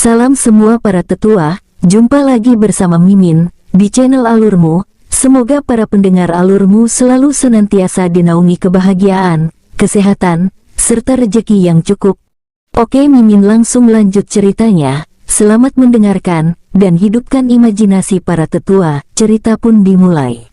Salam semua para tetua, jumpa lagi bersama Mimin, di channel Alurmu. Semoga para pendengar Alurmu selalu senantiasa dinaungi kebahagiaan, kesehatan, serta rezeki yang cukup. Oke, Mimin langsung lanjut ceritanya. Selamat mendengarkan, dan hidupkan imajinasi para tetua. Cerita pun dimulai.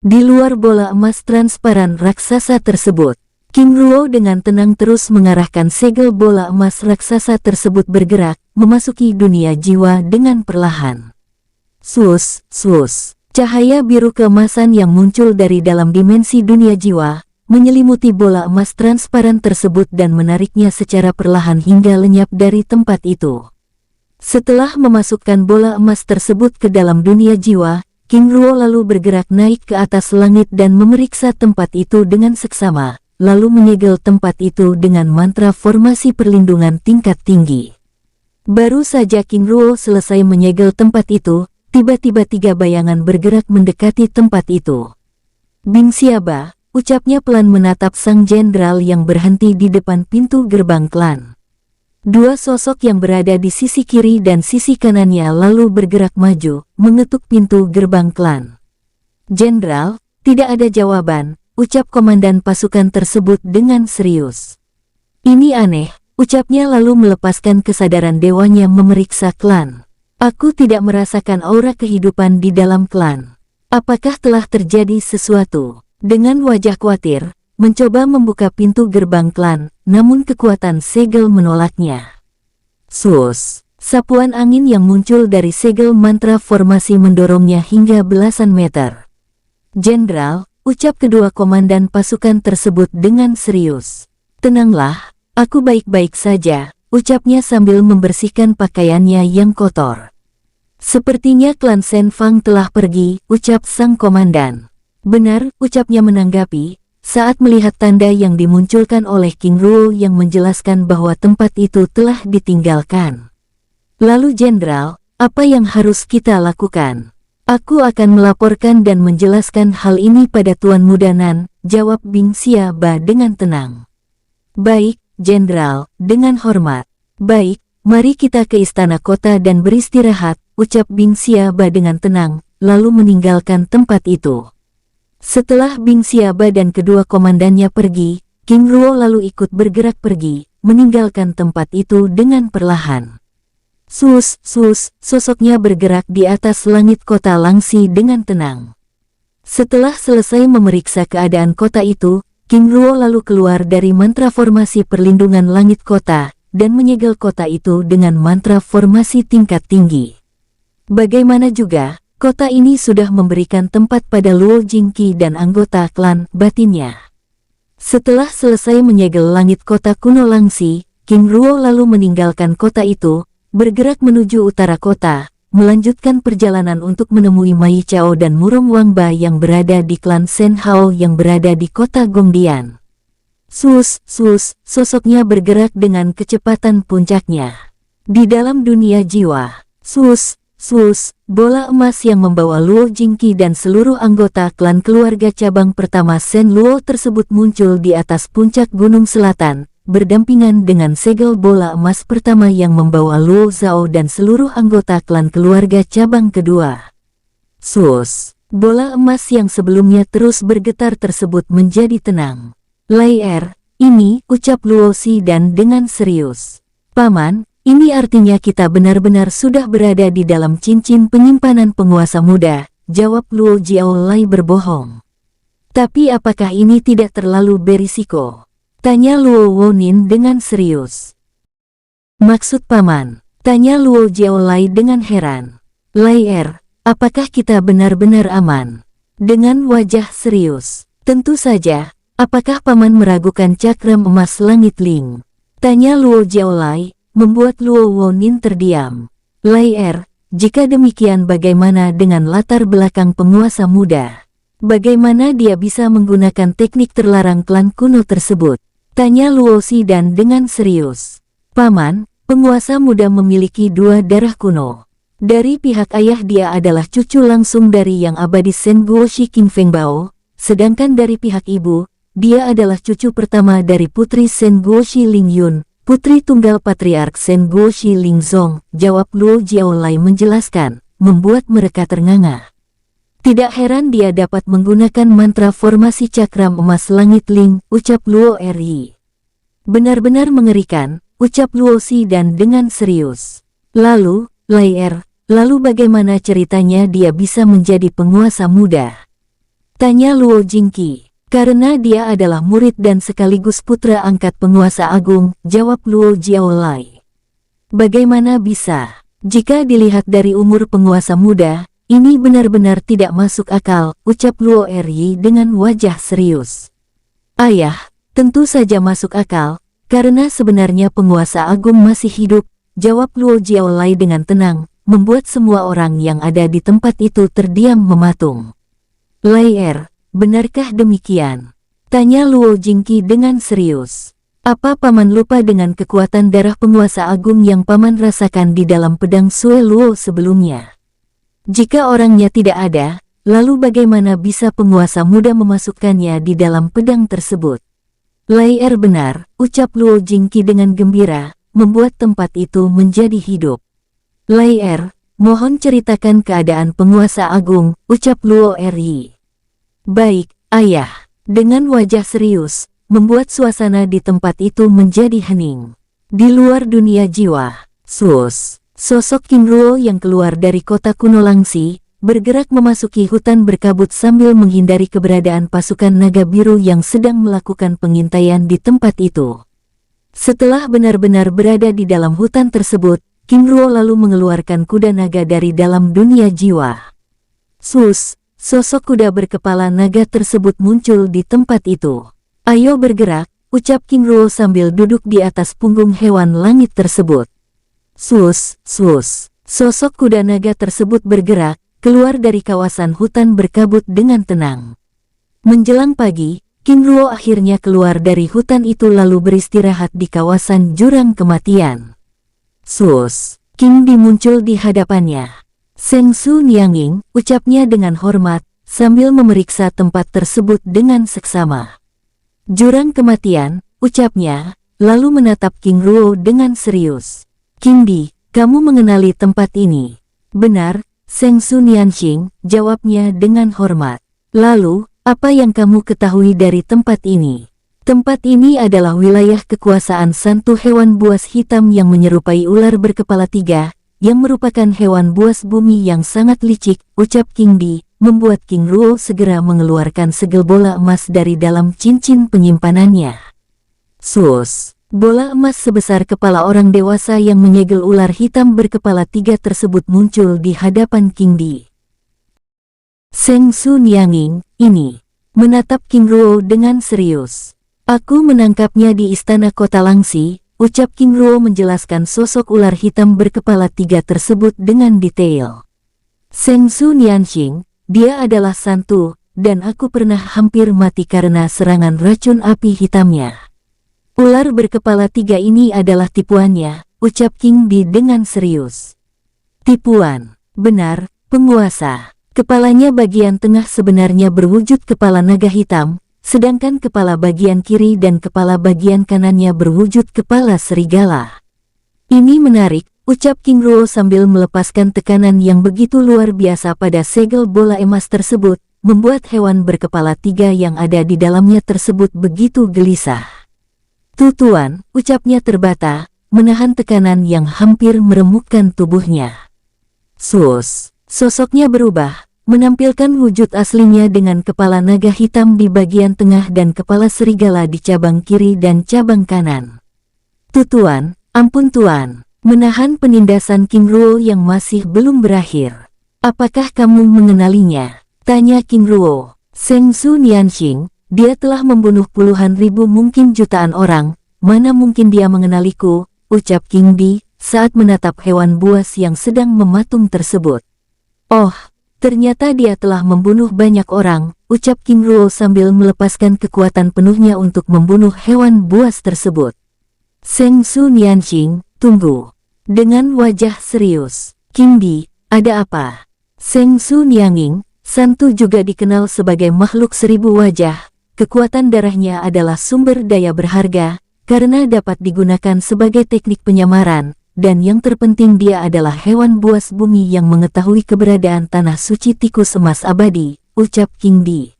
Di luar bola emas transparan raksasa tersebut, King Ruo dengan tenang terus mengarahkan segel bola emas raksasa tersebut bergerak, memasuki dunia jiwa dengan perlahan. Sus, sus, cahaya biru keemasan yang muncul dari dalam dimensi dunia jiwa, menyelimuti bola emas transparan tersebut dan menariknya secara perlahan hingga lenyap dari tempat itu. Setelah memasukkan bola emas tersebut ke dalam dunia jiwa, King Ruo lalu bergerak naik ke atas langit dan memeriksa tempat itu dengan seksama, lalu menyegel tempat itu dengan mantra formasi perlindungan tingkat tinggi. Baru saja King Ruo selesai menyegel tempat itu, tiba-tiba 3 bayangan bergerak mendekati tempat itu. Bing Xiaba, ucapnya pelan menatap sang jenderal yang berhenti di depan pintu gerbang klan. 2 sosok yang berada di sisi kiri dan sisi kanannya lalu bergerak maju, mengetuk pintu gerbang klan. Jenderal, tidak ada jawaban, ucap komandan pasukan tersebut dengan serius. Ini aneh, ucapnya lalu melepaskan kesadaran dewanya memeriksa klan. Aku tidak merasakan aura kehidupan di dalam klan. Apakah telah terjadi sesuatu? Dengan wajah khawatir, mencoba membuka pintu gerbang klan, namun kekuatan segel menolaknya. Sus, sapuan angin yang muncul dari segel mantra formasi mendorongnya hingga belasan meter. Jenderal, ucap kedua komandan pasukan tersebut dengan serius. Tenanglah, aku baik-baik saja, ucapnya sambil membersihkan pakaiannya yang kotor. Sepertinya klan Shen Fang telah pergi, ucap sang komandan. Benar, ucapnya menanggapi, saat melihat tanda yang dimunculkan oleh King Ruo yang menjelaskan bahwa tempat itu telah ditinggalkan. Lalu jenderal, apa yang harus kita lakukan? Aku akan melaporkan dan menjelaskan hal ini pada Tuan Muda Nan, jawab Bing Xiaba dengan tenang. Baik, jenderal, dengan hormat. Baik, mari kita ke istana kota dan beristirahat, ucap Bing Xiaba dengan tenang, lalu meninggalkan tempat itu. Setelah Bing Xiaba dan kedua komandannya pergi, King Ruo lalu ikut bergerak pergi, meninggalkan tempat itu dengan perlahan. Sus, sus, sosoknya bergerak di atas langit kota Langxi dengan tenang. Setelah selesai memeriksa keadaan kota itu, King Ruo lalu keluar dari mantra formasi perlindungan langit kota, dan menyegel kota itu dengan mantra formasi tingkat tinggi. Bagaimana juga, kota ini sudah memberikan tempat pada Luo Jingqi dan anggota klan batinnya. Setelah selesai menyegel langit kota kuno Langxi, King Ruo lalu meninggalkan kota itu, bergerak menuju utara kota, melanjutkan perjalanan untuk menemui Mai Chao dan Murong Wangba yang berada di klan Shen Hao yang berada di kota Gongdian. Sus, sus, sosoknya bergerak dengan kecepatan puncaknya. Di dalam dunia jiwa, sus, sus, bola emas yang membawa Luo Jingqi dan seluruh anggota klan keluarga cabang pertama Shen Luo tersebut muncul di atas puncak gunung selatan, berdampingan dengan segel bola emas pertama yang membawa Luo Zhao dan seluruh anggota klan keluarga cabang kedua. Sus, bola emas yang sebelumnya terus bergetar tersebut menjadi tenang. Laier, ini, ucap Luo Xi dan dengan serius. Paman, ini artinya kita benar-benar sudah berada di dalam cincin penyimpanan penguasa muda, jawab Luo Jiaolai berbohong. Tapi apakah ini tidak terlalu berisiko? Tanya Luo Wonin dengan serius. Maksud paman? Tanya Luo Jiaolai dengan heran. Laier, apakah kita benar-benar aman? Dengan wajah serius. Tentu saja, apakah paman meragukan cakram emas langit Ling? Tanya Luo Jiaolai, membuat Luo Wonin terdiam. Laier, jika demikian bagaimana dengan latar belakang penguasa muda? Bagaimana dia bisa menggunakan teknik terlarang klan kuno tersebut? Tanya Luo Xi dan dengan serius. Paman, penguasa muda memiliki 2 darah kuno. Dari pihak ayah dia adalah cucu langsung dari yang abadi Sen Guoshi King Fengbao, sedangkan dari pihak ibu, dia adalah cucu pertama dari putri Sen Guoshi Ling Yun, putri tunggal patriark Sen Guoshi Ling Zong, jawab Luo Jiaolai menjelaskan, membuat mereka ternganga. Tidak heran dia dapat menggunakan mantra formasi cakram emas langit Ling, ucap Luo Ri. Benar-benar mengerikan, ucap Luo Si dan dengan serius. Lalu, lalu bagaimana ceritanya dia bisa menjadi penguasa muda? Tanya Luo Jingqi. Karena dia adalah murid dan sekaligus putra angkat penguasa agung, jawab Luo Jiaolai. Bagaimana bisa? Jika dilihat dari umur penguasa muda, ini benar-benar tidak masuk akal, ucap Luo Ri dengan wajah serius. Ayah, tentu saja masuk akal, karena sebenarnya penguasa agung masih hidup, jawab Luo Jiaolai dengan tenang, membuat semua orang yang ada di tempat itu terdiam mematung. Benarkah demikian? Tanya Luo Jingqi dengan serius. Apa paman lupa dengan kekuatan darah penguasa agung yang paman rasakan di dalam pedang Sue Luo sebelumnya? Jika orangnya tidak ada, lalu bagaimana bisa penguasa muda memasukkannya di dalam pedang tersebut? Benar, ucap Luo Jingqi dengan gembira, membuat tempat itu menjadi hidup. Mohon ceritakan keadaan penguasa agung, ucap Luo Ri. Baik, ayah. Dengan wajah serius, membuat suasana di tempat itu menjadi hening. Di luar dunia jiwa, sosok King Ruo yang keluar dari kota kuno Langxi, bergerak memasuki hutan berkabut sambil menghindari keberadaan pasukan naga biru yang sedang melakukan pengintaian di tempat itu. Setelah benar-benar berada di dalam hutan tersebut, King Ruo lalu mengeluarkan kuda naga dari dalam dunia jiwa. Sosok kuda berkepala naga tersebut muncul di tempat itu. Ayo bergerak, ucap King Ruo sambil duduk di atas punggung hewan langit tersebut. Sosok kuda naga tersebut bergerak, keluar dari kawasan hutan berkabut dengan tenang. Menjelang pagi, King Ruo akhirnya keluar dari hutan itu lalu beristirahat di kawasan jurang kematian. King Di muncul di hadapannya. Seng Su Nianging, ucapnya dengan hormat, sambil memeriksa tempat tersebut dengan seksama. Jurang kematian, ucapnya, lalu menatap King Ruo dengan serius. King Di, kamu mengenali tempat ini? Benar, Seng Su Nianxing, jawabnya dengan hormat. Lalu, apa yang kamu ketahui dari tempat ini? Tempat ini adalah wilayah kekuasaan Santu hewan buas hitam yang menyerupai ular berkepala 3, yang merupakan hewan buas bumi yang sangat licik, ucap King Di, membuat King Ruo segera mengeluarkan segel bola emas dari dalam cincin penyimpanannya. Bola emas sebesar kepala orang dewasa yang menyegel ular hitam berkepala 3 tersebut muncul di hadapan King Di. Seng Su Nianging, ini, menatap King Ruo dengan serius. Aku menangkapnya di istana kota Langxi, ucap King Ruo menjelaskan sosok ular hitam berkepala 3 tersebut dengan detail. Seng Su Nianxing, dia adalah Santu, dan aku pernah hampir mati karena serangan racun api hitamnya. Ular berkepala 3 ini adalah tipuannya, ucap King Di dengan serius. Tipuan, benar, penguasa. Kepalanya bagian tengah sebenarnya berwujud kepala naga hitam, sedangkan kepala bagian kiri dan kepala bagian kanannya berwujud kepala serigala. Ini menarik, ucap King Ruo sambil melepaskan tekanan yang begitu luar biasa pada segel bola emas tersebut, membuat hewan berkepala 3 yang ada di dalamnya tersebut begitu gelisah. Tuan, ucapnya terbata, menahan tekanan yang hampir meremukkan tubuhnya. Sosoknya berubah, menampilkan wujud aslinya dengan kepala naga hitam di bagian tengah dan kepala serigala di cabang kiri dan cabang kanan. Tuan, ampun Tuan, menahan penindasan King Ruo yang masih belum berakhir. Apakah kamu mengenalinya? Tanya King Ruo. Seng Su Nianxing, dia telah membunuh puluhan ribu mungkin jutaan orang, mana mungkin dia mengenaliku, ucap King Di, saat menatap hewan buas yang sedang mematung tersebut. Oh, ternyata dia telah membunuh banyak orang, ucap King Ruo sambil melepaskan kekuatan penuhnya untuk membunuh hewan buas tersebut. Seng Su Nianxing, tunggu. Dengan wajah serius, King Di, Ada apa? Seng Su Nianging, Santu juga dikenal sebagai makhluk 1000 wajah. Kekuatan darahnya adalah sumber daya berharga, karena dapat digunakan sebagai teknik penyamaran, dan yang terpenting dia adalah hewan buas bumi yang mengetahui keberadaan tanah suci tikus emas abadi, ucap King Di.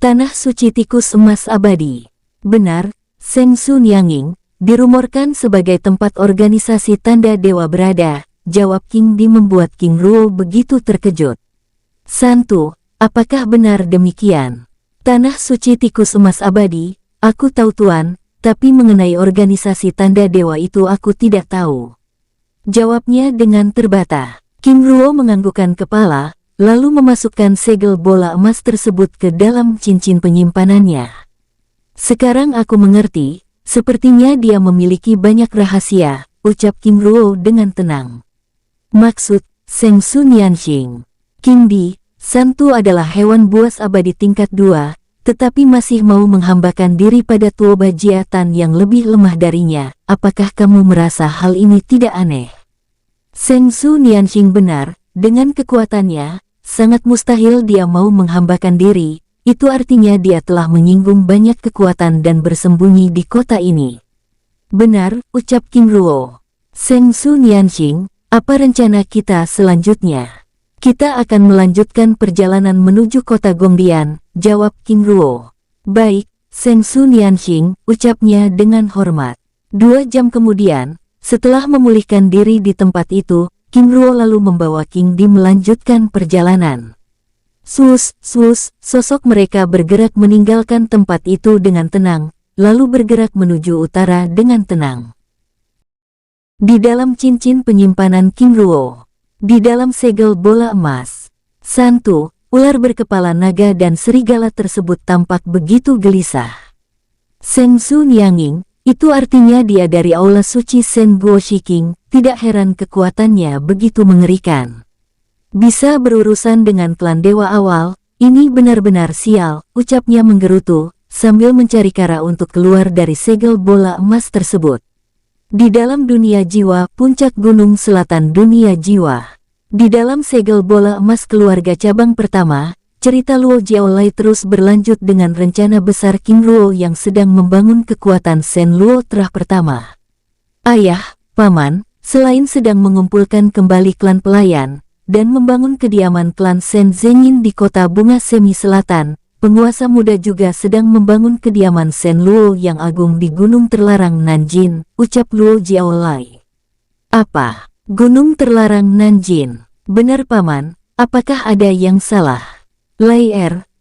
Tanah suci tikus emas abadi. Benar, Seng Su Nianging, dirumorkan sebagai tempat organisasi tanda dewa berada, jawab King Di membuat King Ruo begitu terkejut. Santu, apakah benar demikian? Tanah suci tikus emas abadi, aku tahu tuan, tapi mengenai organisasi tanda dewa itu aku tidak tahu. Jawabnya dengan terbata. King Ruo menganggukkan kepala, lalu memasukkan segel bola emas tersebut ke dalam cincin penyimpanannya. Sekarang aku mengerti, sepertinya dia memiliki banyak rahasia, ucap King Ruo dengan tenang. Maksud, Seng Su Nianxing. King Di, Santu adalah hewan buas abadi tingkat 2, tetapi masih mau menghambakan diri pada Tuo Bajiatan yang lebih lemah darinya. Apakah kamu merasa hal ini tidak aneh? Seng Su Nianxing benar, dengan kekuatannya, sangat mustahil dia mau menghambakan diri. Itu artinya dia telah menyinggung banyak kekuatan dan bersembunyi di kota ini. Benar, ucap King Ruo. Seng Su Nianxing, apa rencana kita selanjutnya? Kita akan melanjutkan perjalanan menuju kota Gongdian, jawab King Ruo. Baik, Seng Su Nianxing, ucapnya dengan hormat. 2 jam kemudian, setelah memulihkan diri di tempat itu, King Ruo lalu membawa King Di melanjutkan perjalanan. Sus, sosok mereka bergerak meninggalkan tempat itu dengan tenang, lalu bergerak menuju utara dengan tenang. Di dalam cincin penyimpanan King Ruo. Di dalam segel bola emas, Santu, ular berkepala naga dan serigala tersebut tampak begitu gelisah. Seng Su Nianging, itu artinya dia dari aula suci Sen Guo Shiking, tidak heran kekuatannya begitu mengerikan. Bisa berurusan dengan klan dewa awal, ini benar-benar sial, ucapnya menggerutu, sambil mencari cara untuk keluar dari segel bola emas tersebut. Di dalam dunia jiwa, puncak gunung selatan dunia jiwa. Di dalam segel bola emas keluarga cabang pertama, cerita Luo Jiaolai terus berlanjut dengan rencana besar King Ruo yang sedang membangun kekuatan Sen Luo Terah pertama. Ayah, paman, selain sedang mengumpulkan kembali klan pelayan, dan membangun kediaman klan Sen Zengyin di kota bunga semi selatan, penguasa muda juga sedang membangun kediaman Sen Luo yang agung di gunung terlarang Nanjin, ucap Luo Jiaolai. Apa? Gunung terlarang Nanjin? Benar paman, apakah ada yang salah? Lai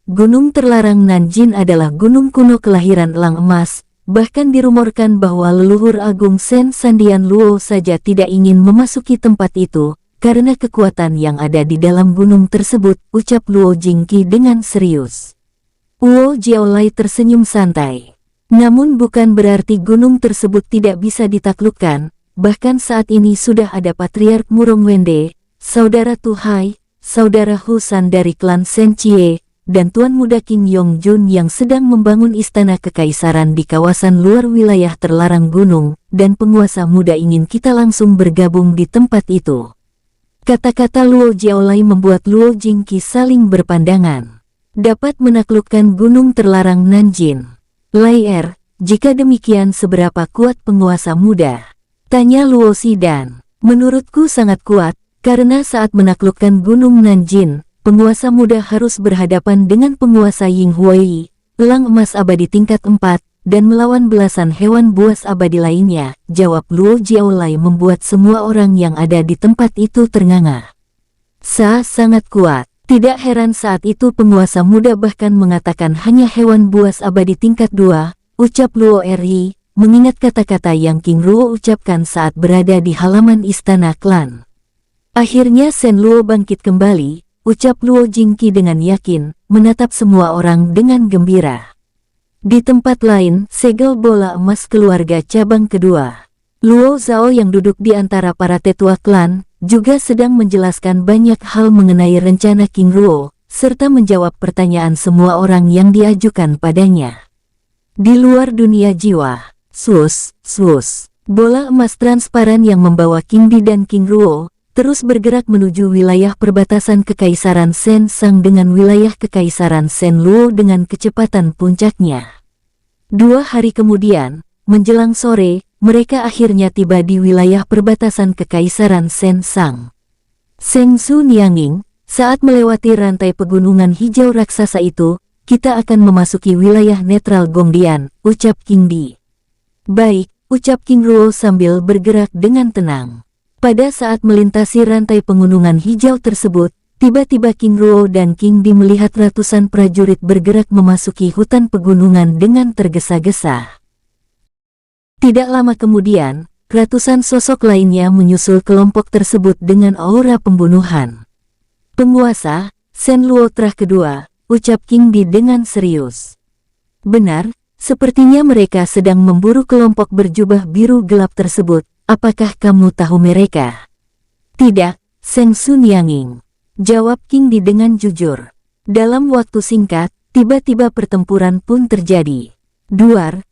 gunung terlarang Nanjin adalah gunung kuno kelahiran elang emas, bahkan dirumorkan bahwa leluhur agung Sen Sandian Luo saja tidak ingin memasuki tempat itu, karena kekuatan yang ada di dalam gunung tersebut, ucap Luo Jingqi dengan serius. Luo Jiaolai tersenyum santai. Namun bukan berarti gunung tersebut tidak bisa ditaklukkan, bahkan saat ini sudah ada Patriark Murong Wende, Saudara Tuhai, Saudara Husan dari klan Sen Chie, dan Tuan Muda King Yongjun yang sedang membangun istana kekaisaran di kawasan luar wilayah terlarang gunung, dan penguasa muda ingin kita langsung bergabung di tempat itu. Kata-kata Luo Jiaolai membuat Luo Jingqi saling berpandangan. Dapat menaklukkan gunung terlarang Nanjin. Lai jika demikian seberapa kuat penguasa muda? Tanya Luo Sidan. Menurutku sangat kuat, karena saat menaklukkan gunung Nanjin, penguasa muda harus berhadapan dengan penguasa Ying Huai, elang emas abadi tingkat 4, dan melawan belasan hewan buas abadi lainnya, jawab Luo Jiaolai membuat semua orang yang ada di tempat itu ternganga. Sangat kuat. Tidak heran saat itu penguasa muda bahkan mengatakan hanya hewan buas abadi tingkat 2, ucap Luo Ri, mengingat kata-kata yang King Ruo ucapkan saat berada di halaman istana klan. Akhirnya Sen Luo bangkit kembali, ucap Luo Jingqi dengan yakin, menatap semua orang dengan gembira. Di tempat lain, segel bola emas keluarga cabang kedua. Luo Zhao yang duduk di antara para tetua klan, juga sedang menjelaskan banyak hal mengenai rencana King Ruo, serta menjawab pertanyaan semua orang yang diajukan padanya. Di luar dunia jiwa, bola emas transparan yang membawa King Di dan King Ruo, terus bergerak menuju wilayah perbatasan Kekaisaran Shen Sang dengan wilayah Kekaisaran Shen Luo dengan kecepatan puncaknya. 2 hari kemudian, menjelang sore, mereka akhirnya tiba di wilayah perbatasan Kekaisaran Shen Sang. Seng Su Nianging, saat melewati rantai pegunungan hijau raksasa itu, kita akan memasuki wilayah netral Gongdian, ucap King Di. Baik, ucap King Ruo sambil bergerak dengan tenang. Pada saat melintasi rantai pegunungan hijau tersebut, tiba-tiba King Ruo dan King Di melihat ratusan prajurit bergerak memasuki hutan pegunungan dengan tergesa-gesa. Tidak lama kemudian, ratusan sosok lainnya menyusul kelompok tersebut dengan aura pembunuhan. Penguasa, Shen Luo Trah kedua, ucap King Di dengan serius. Benar, sepertinya mereka sedang memburu kelompok berjubah biru gelap tersebut. Apakah kamu tahu mereka? Tidak, Seng Su Nianging, jawab King Di dengan jujur. Dalam waktu singkat, tiba-tiba pertempuran pun terjadi. Duar,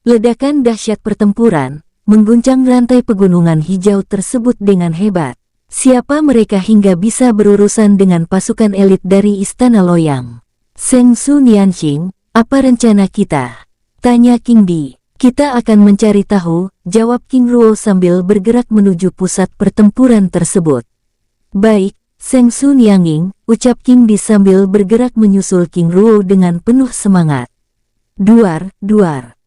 ledakan dahsyat pertempuran mengguncang rantai pegunungan hijau tersebut dengan hebat. Siapa mereka hingga bisa berurusan dengan pasukan elit dari Istana Loyang? Seng Su Nianxing, apa rencana kita? Tanya King Di. Kita akan mencari tahu, jawab King Ruo sambil bergerak menuju pusat pertempuran tersebut. Baik, Seng Su Nianging, ucap King Di sambil bergerak menyusul King Ruo dengan penuh semangat. Duar,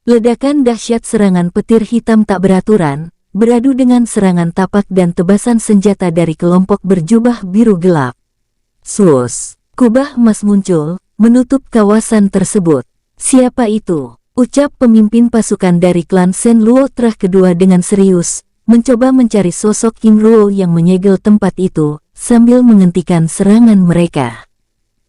ledakan dahsyat serangan petir hitam tak beraturan, beradu dengan serangan tapak dan tebasan senjata dari kelompok berjubah biru gelap. Sus, kubah emas muncul, menutup kawasan tersebut. Siapa itu? Ucap pemimpin pasukan dari klan Shen Luo Trah kedua dengan serius, mencoba mencari sosok King Ruo yang menyegel tempat itu, sambil menghentikan serangan mereka.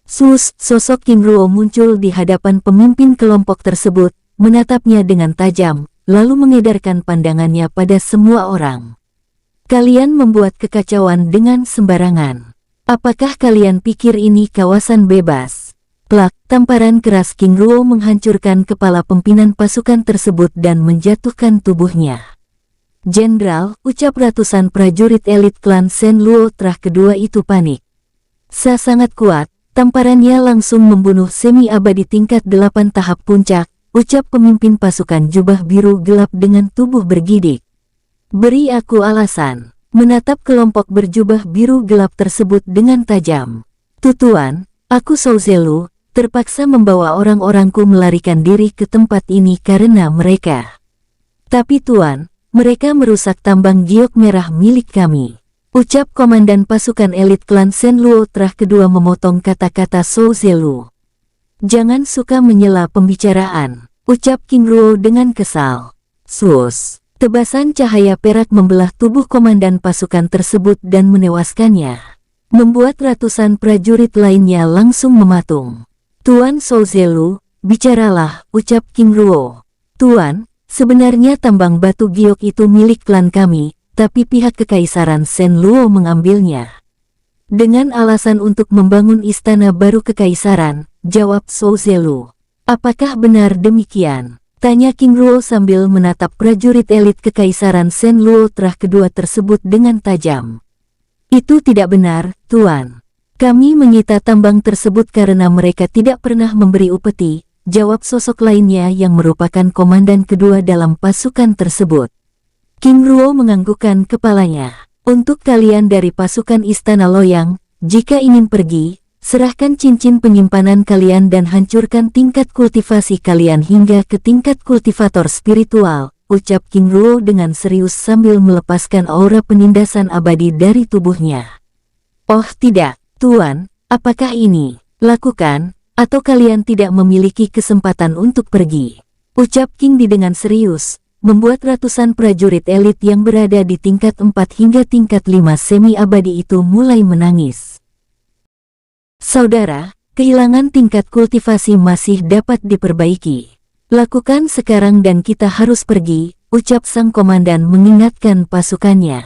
Sosok King Ruo muncul di hadapan pemimpin kelompok tersebut, menatapnya dengan tajam, lalu mengedarkan pandangannya pada semua orang. Kalian membuat kekacauan dengan sembarangan. Apakah kalian pikir ini kawasan bebas? Plak, tamparan keras King Ruo menghancurkan kepala pimpinan pasukan tersebut dan menjatuhkan tubuhnya. Jenderal, ucap ratusan prajurit elit klan Shen Luo Trah kedua itu panik. Sangat kuat, tamparannya langsung membunuh semi-abadi tingkat 8 tahap puncak, ucap pemimpin pasukan jubah biru gelap dengan tubuh bergidik. Beri aku alasan, menatap kelompok berjubah biru gelap tersebut dengan tajam. Tuan, aku Zhou Zelu, terpaksa membawa orang-orangku melarikan diri ke tempat ini karena mereka. Tapi Tuan, mereka merusak tambang giok merah milik kami. Ucap komandan pasukan elit klan Shen Luo Trah kedua memotong kata-kata Zhou Zelu. Jangan suka menyela pembicaraan, ucap King Ruo dengan kesal. Tebasan cahaya perak membelah tubuh komandan pasukan tersebut dan menewaskannya. Membuat ratusan prajurit lainnya langsung mematung. Tuan Zhou Zelu, bicaralah, ucap King Ruo. Tuan, sebenarnya tambang batu giok itu milik klan kami, tapi pihak Kekaisaran Shen Luo mengambilnya. Dengan alasan untuk membangun istana baru Kekaisaran, jawab Zhou Zelu. Apakah benar demikian? Tanya King Ruo sambil menatap prajurit elit Kekaisaran Shen Luo Trah kedua tersebut dengan tajam. Itu tidak benar, Tuan. Kami menyita tambang tersebut karena mereka tidak pernah memberi upeti, jawab sosok lainnya yang merupakan komandan kedua dalam pasukan tersebut. King Ruo menganggukkan kepalanya. Untuk kalian dari pasukan Istana Loyang, jika ingin pergi, serahkan cincin penyimpanan kalian dan hancurkan tingkat kultivasi kalian hingga ke tingkat kultivator spiritual, ucap King Ruo dengan serius sambil melepaskan aura penindasan abadi dari tubuhnya. Oh tidak, Tuan, apakah ini? Lakukan, atau kalian tidak memiliki kesempatan untuk pergi. Ucap King Di dengan serius, membuat ratusan prajurit elit yang berada di tingkat 4 hingga tingkat 5 semi-abadi itu mulai menangis. Saudara, kehilangan tingkat kultivasi masih dapat diperbaiki. Lakukan sekarang dan kita harus pergi, ucap sang komandan mengingatkan pasukannya.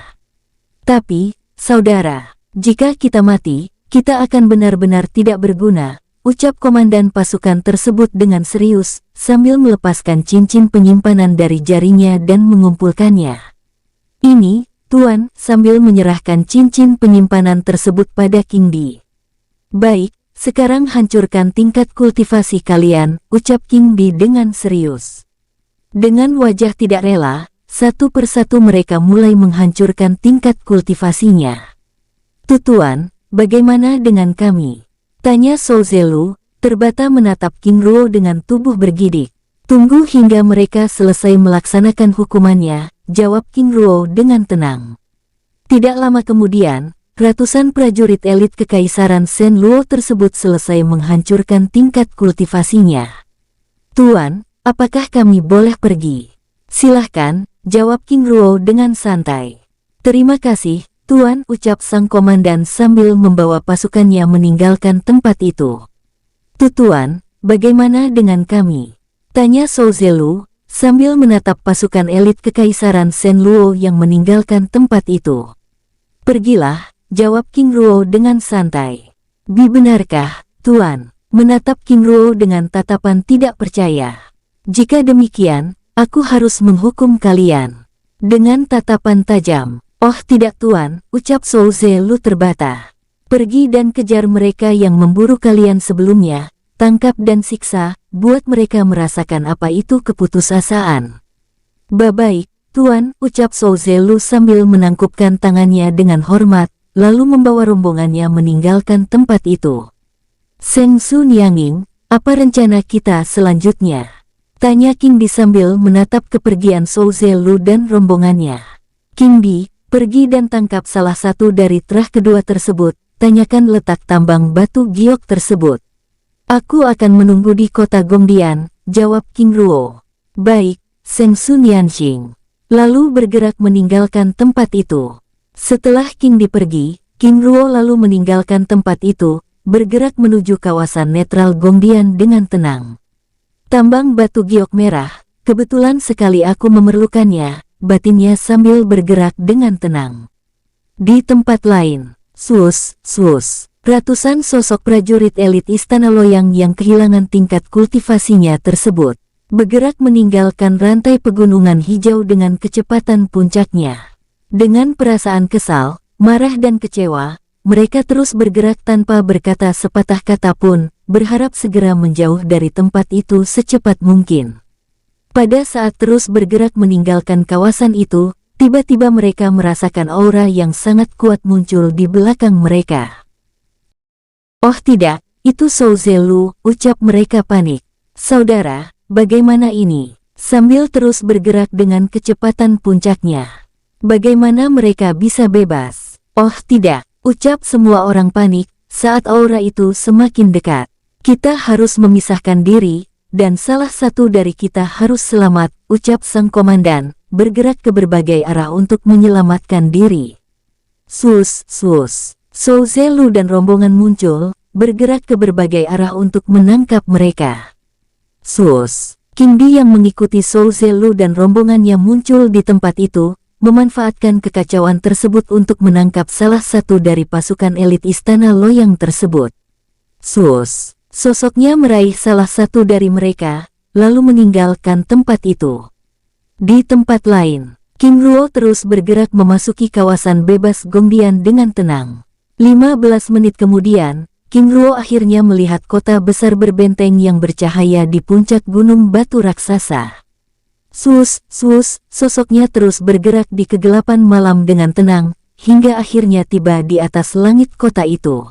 Tapi, saudara, jika kita mati, kita akan benar-benar tidak berguna, ucap komandan pasukan tersebut dengan serius, sambil melepaskan cincin penyimpanan dari jarinya dan mengumpulkannya. Ini, Tuan, sambil menyerahkan cincin penyimpanan tersebut pada King Di. Baik, sekarang hancurkan tingkat kultivasi kalian, ucap King Di dengan serius. Dengan wajah tidak rela, satu persatu mereka mulai menghancurkan tingkat kultivasinya. Tuan, bagaimana dengan kami? Tanya Zhou Zelu, terbata menatap King Ruo dengan tubuh bergidik. Tunggu hingga mereka selesai melaksanakan hukumannya, jawab King Ruo dengan tenang. Tidak lama kemudian, ratusan prajurit elit Kekaisaran Shen Luo tersebut selesai menghancurkan tingkat kultivasinya. Tuan, apakah kami boleh pergi? Silahkan, jawab King Ruo dengan santai. Terima kasih, Tuan, ucap sang komandan sambil membawa pasukannya meninggalkan tempat itu. Tuan, bagaimana dengan kami? Tanya Zhou Zelu, sambil menatap pasukan elit Kekaisaran Shen Luo yang meninggalkan tempat itu. Pergilah, jawab King Ruo dengan santai. Benarkah, Tuan? Menatap King Ruo dengan tatapan tidak percaya. Jika demikian, aku harus menghukum kalian. Dengan tatapan tajam. Oh tidak Tuan, ucap Zhou Zelu terbata. Pergi dan kejar mereka yang memburu kalian sebelumnya. Tangkap dan siksa, buat mereka merasakan apa itu keputusasaan. Baik, Tuan, ucap Zhou Zelu sambil menangkupkan tangannya dengan hormat, lalu membawa rombongannya meninggalkan tempat itu. Sheng Su Niangning, apa rencana kita selanjutnya? Tanya King Di sambil menatap kepergian Zhou Zelu dan rombongannya. King Di, pergi dan tangkap salah satu dari trah kedua tersebut, tanyakan letak tambang batu giok tersebut. Aku akan menunggu di kota Gongdian, jawab King Ruo. Baik, Sheng Su Nianxing. Lalu bergerak meninggalkan tempat itu. Setelah King Di pergi, King Ruo lalu meninggalkan tempat itu, bergerak menuju kawasan netral Gongdian dengan tenang. Tambang batu giok merah, kebetulan sekali aku memerlukannya, batinnya sambil bergerak dengan tenang. Di tempat lain, sus. Ratusan sosok prajurit elit Istana Loyang yang kehilangan tingkat kultivasinya tersebut, bergerak meninggalkan rantai pegunungan hijau dengan kecepatan puncaknya. Dengan perasaan kesal, marah dan kecewa, mereka terus bergerak tanpa berkata sepatah kata pun, berharap segera menjauh dari tempat itu secepat mungkin. Pada saat terus bergerak meninggalkan kawasan itu, tiba-tiba mereka merasakan aura yang sangat kuat muncul di belakang mereka. Oh tidak, itu Zhou Zelu, ucap mereka panik. Saudara, bagaimana ini? Sambil terus bergerak dengan kecepatan puncaknya. Bagaimana mereka bisa bebas? Oh tidak, ucap semua orang panik, saat aura itu semakin dekat. Kita harus memisahkan diri, dan salah satu dari kita harus selamat, ucap sang komandan, bergerak ke berbagai arah untuk menyelamatkan diri. Sus. Zhou Zelu dan rombongan muncul, bergerak ke berbagai arah untuk menangkap mereka. King Di yang mengikuti Zhou Zelu dan rombongannya muncul di tempat itu, memanfaatkan kekacauan tersebut untuk menangkap salah satu dari pasukan elit Istana Loyang tersebut. Sosoknya meraih salah satu dari mereka, lalu meninggalkan tempat itu. Di tempat lain, King Ruo terus bergerak memasuki kawasan bebas Gongdian dengan tenang. 15 menit kemudian, King Ruo akhirnya melihat kota besar berbenteng yang bercahaya di puncak gunung batu raksasa. Sosoknya terus bergerak di kegelapan malam dengan tenang, hingga akhirnya tiba di atas langit kota itu.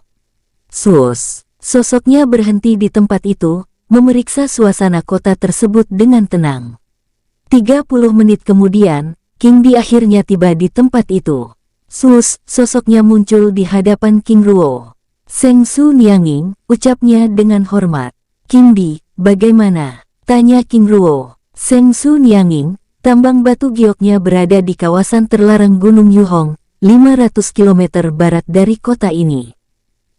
Sosoknya berhenti di tempat itu, memeriksa suasana kota tersebut dengan tenang. 30 menit kemudian, King Di akhirnya tiba di tempat itu. Sosoknya muncul di hadapan King Ruo. Sheng Su Niangning, ucapnya dengan hormat. King Di, bagaimana? Tanya King Ruo. Sheng Su Niangning, tambang batu gioknya berada di kawasan terlarang Gunung Yuhong, 500 km barat dari kota ini.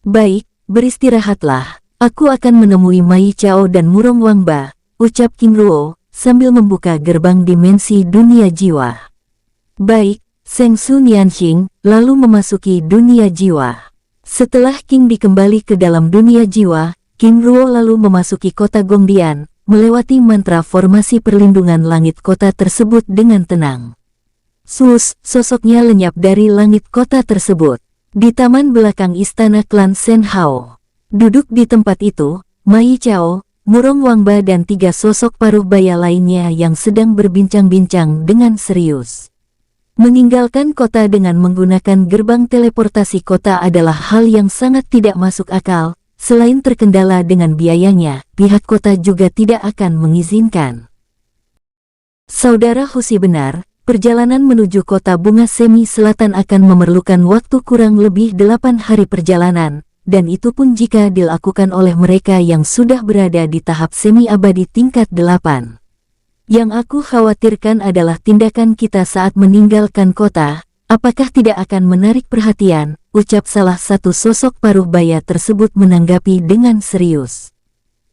Baik, beristirahatlah. Aku akan menemui Mai Chao dan Murong Wangba, ucap King Ruo, sambil membuka gerbang dimensi dunia jiwa. Baik, Sheng Su Nianxing lalu memasuki dunia jiwa. Setelah King Di kembali ke dalam dunia jiwa, King Ruo lalu memasuki kota Gongdian, melewati mantra formasi perlindungan langit kota tersebut dengan tenang. Sosoknya lenyap dari langit kota tersebut. Di taman belakang istana klan Shen Hao. Duduk di tempat itu, Mai Chao, Murong Wangba dan 3 sosok paruh baya lainnya yang sedang berbincang-bincang dengan serius. Meninggalkan kota dengan menggunakan gerbang teleportasi kota adalah hal yang sangat tidak masuk akal. Selain terkendala dengan biayanya, pihak kota juga tidak akan mengizinkan. Saudara Husi benar, perjalanan menuju kota bunga semi selatan akan memerlukan waktu kurang lebih 8 hari perjalanan. Dan itu pun jika dilakukan oleh mereka yang sudah berada di tahap semi-abadi tingkat 8. Yang aku khawatirkan adalah tindakan kita saat meninggalkan kota, apakah tidak akan menarik perhatian, ucap salah satu sosok paruh baya tersebut menanggapi dengan serius.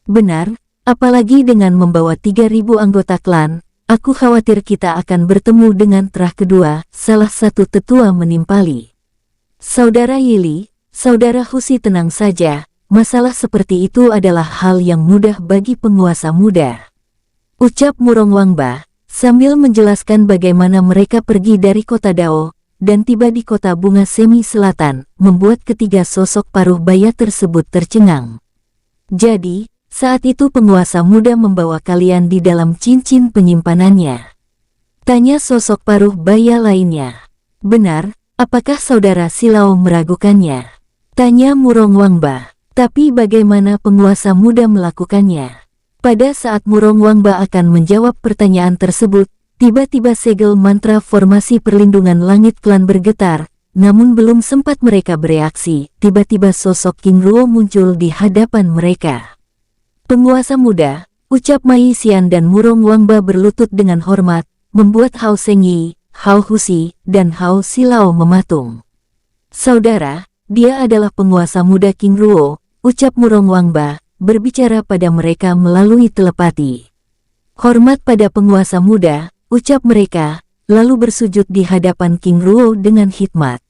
Benar, apalagi dengan membawa 3.000 anggota klan, aku khawatir kita akan bertemu dengan terah kedua, salah satu tetua menimpali. Saudara Yili, Saudara Husi tenang saja, masalah seperti itu adalah hal yang mudah bagi penguasa muda. Ucap Murong Wangba, sambil menjelaskan bagaimana mereka pergi dari kota Dao, dan tiba di kota bunga semi selatan, membuat ketiga sosok paruh baya tersebut tercengang. Jadi, saat itu penguasa muda membawa kalian di dalam cincin penyimpanannya. Tanya sosok paruh baya lainnya. Benar, apakah saudara Silao meragukannya? Tanya Murong Wangba. Tapi bagaimana penguasa muda melakukannya? Pada saat Murong Wangba akan menjawab pertanyaan tersebut, tiba-tiba segel mantra formasi perlindungan langit klan bergetar, namun belum sempat mereka bereaksi, tiba-tiba sosok King Ruo muncul di hadapan mereka. Penguasa muda, ucap Mai Xian dan Murong Wangba berlutut dengan hormat, membuat Hao Shengyi, Hao Husi, dan Hao Silao mematung. Saudara, dia adalah penguasa muda King Ruo, ucap Murong Wangba, berbicara pada mereka melalui telepati. Hormat pada penguasa muda, ucap mereka, lalu bersujud di hadapan King Ruo dengan hikmat.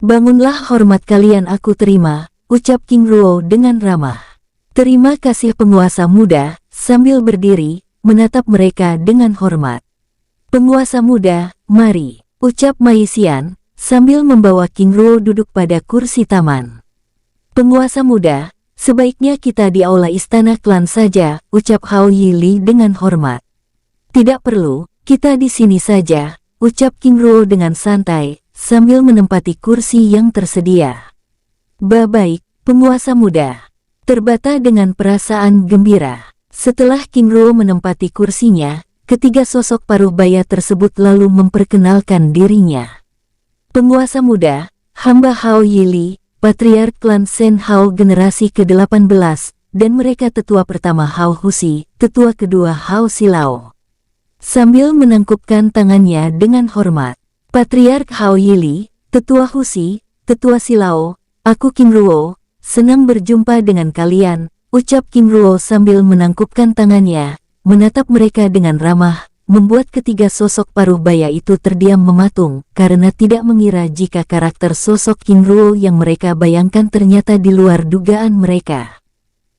Bangunlah hormat kalian aku terima, ucap King Ruo dengan ramah. Terima kasih penguasa muda, sambil berdiri, menatap mereka dengan hormat. Penguasa muda, mari, ucap Mai Xian, sambil membawa King Ruo duduk pada kursi taman. Penguasa muda, sebaiknya kita di aula istana klan saja, ucap Hao Yili dengan hormat. Tidak perlu, kita di sini saja, ucap King Ruo dengan santai, sambil menempati kursi yang tersedia. Baik, penguasa muda. Terbata dengan perasaan gembira. Setelah King Ruo menempati kursinya, ketiga sosok paruh baya tersebut lalu memperkenalkan dirinya. Penguasa muda, hamba Hao Yili, patriark klan Shen Hao generasi ke-18, dan mereka tetua pertama Hao Husi, tetua kedua Hao Silao. Sambil menangkupkan tangannya dengan hormat. Patriark Hao Yili, tetua Husi, tetua Silao, aku King Ruo, senang berjumpa dengan kalian, ucap King Ruo sambil menangkupkan tangannya, menatap mereka dengan ramah. Membuat ketiga sosok paruh baya itu terdiam mematung, karena tidak mengira jika karakter sosok King Ruo yang mereka bayangkan ternyata di luar dugaan mereka.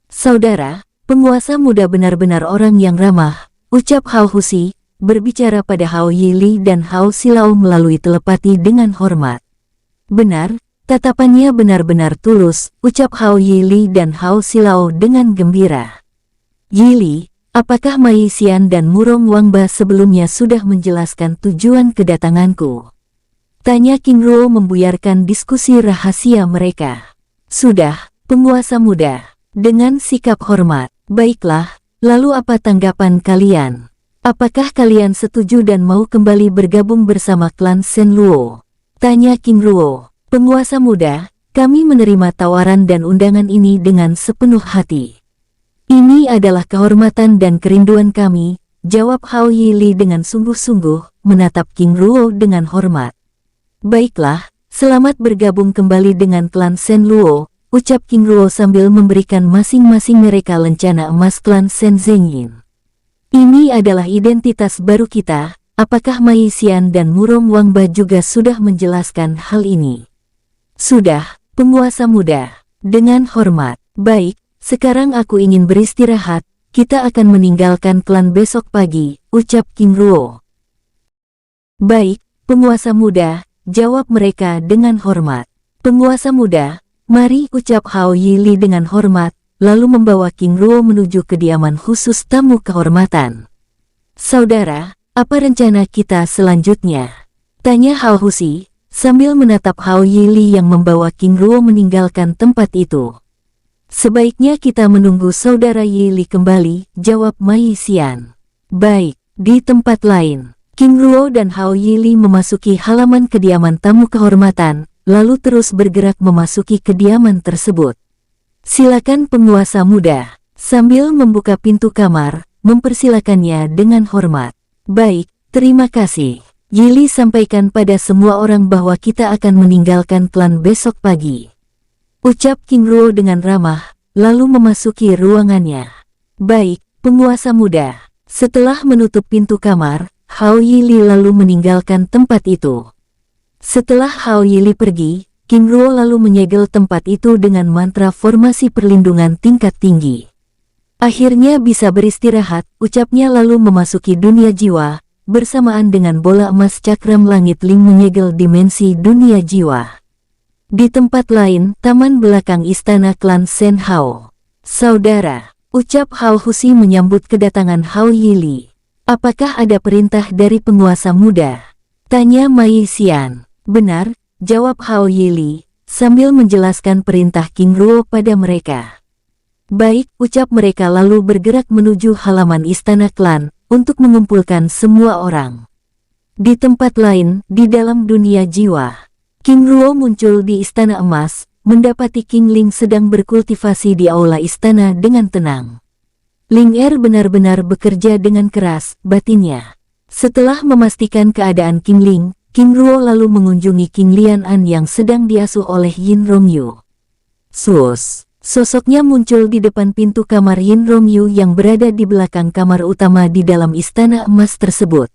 Saudara, penguasa muda benar-benar orang yang ramah, ucap Hao Husi, berbicara pada Hao Yili dan Hao Silao melalui telepati dengan hormat. Benar, tatapannya benar-benar tulus, ucap Hao Yili dan Hao Silao dengan gembira. Yili, apakah Mai Xian dan Murong Wangba sebelumnya sudah menjelaskan tujuan kedatanganku? Tanya King Ruo membuyarkan diskusi rahasia mereka. Sudah, penguasa muda. Dengan sikap hormat. Baiklah, lalu apa tanggapan kalian? Apakah kalian setuju dan mau kembali bergabung bersama klan Shen Luo? Tanya King Ruo. Penguasa muda, kami menerima tawaran dan undangan ini dengan sepenuh hati. Ini adalah kehormatan dan kerinduan kami, jawab Hao Yili dengan sungguh-sungguh, menatap King Ruo dengan hormat. Baiklah, selamat bergabung kembali dengan klan Shen Luo, ucap King Ruo sambil memberikan masing-masing mereka lencana emas klan Shen Zhenyin. Ini adalah identitas baru kita, apakah Mai Xian dan Murong Wangba juga sudah menjelaskan hal ini? Sudah, penguasa muda. Dengan hormat. Baik. Sekarang aku ingin beristirahat, kita akan meninggalkan klan besok pagi, ucap King Ruo. Baik, Penguasa muda, jawab mereka dengan hormat. Penguasa muda, mari, ucap Hao Yili dengan hormat, lalu membawa King Ruo menuju kediaman khusus tamu kehormatan. Saudara, apa rencana kita selanjutnya? Tanya Hao Husi, sambil menatap Hao Yili yang membawa King Ruo meninggalkan tempat itu. Sebaiknya kita menunggu saudara Yili kembali, jawab Mai Xian. Baik, di tempat lain. King Ruo dan Hao Yili memasuki halaman kediaman tamu kehormatan, lalu terus bergerak memasuki kediaman tersebut. Silakan penguasa muda. Sambil membuka pintu kamar, mempersilakannya dengan hormat. Baik, terima kasih. Yili sampaikan pada semua orang bahwa kita akan meninggalkan klan besok pagi. Ucap King Ruo dengan ramah, lalu memasuki ruangannya. Baik, penguasa muda. Setelah menutup pintu kamar, Hao Yili lalu meninggalkan tempat itu. Setelah Hao Yili pergi, King Ruo lalu menyegel tempat itu dengan mantra formasi perlindungan tingkat tinggi. Akhirnya bisa beristirahat, ucapnya lalu memasuki dunia jiwa, bersamaan dengan bola emas cakram langit Ling menyegel dimensi dunia jiwa. Di tempat lain, taman belakang istana klan Shen Hao. Saudara, ucap Hao Husi menyambut kedatangan Hao Yili. Apakah ada perintah dari penguasa muda? Tanya Mai Xian. Benar, jawab Hao Yili, sambil menjelaskan perintah King Ruo pada mereka. Baik, ucap mereka lalu bergerak menuju halaman istana klan, untuk mengumpulkan semua orang. Di tempat lain, di dalam dunia jiwa, King Ruo muncul di istana emas, mendapati King Ling sedang berkultivasi di aula istana dengan tenang. Ling Er benar-benar bekerja dengan keras, batinnya. Setelah memastikan keadaan King Ling, King Ruo lalu mengunjungi King Lian An yang sedang diasuh oleh Yin Rongyu. Sosoknya muncul di depan pintu kamar Yin Rongyu yang berada di belakang kamar utama di dalam istana emas tersebut.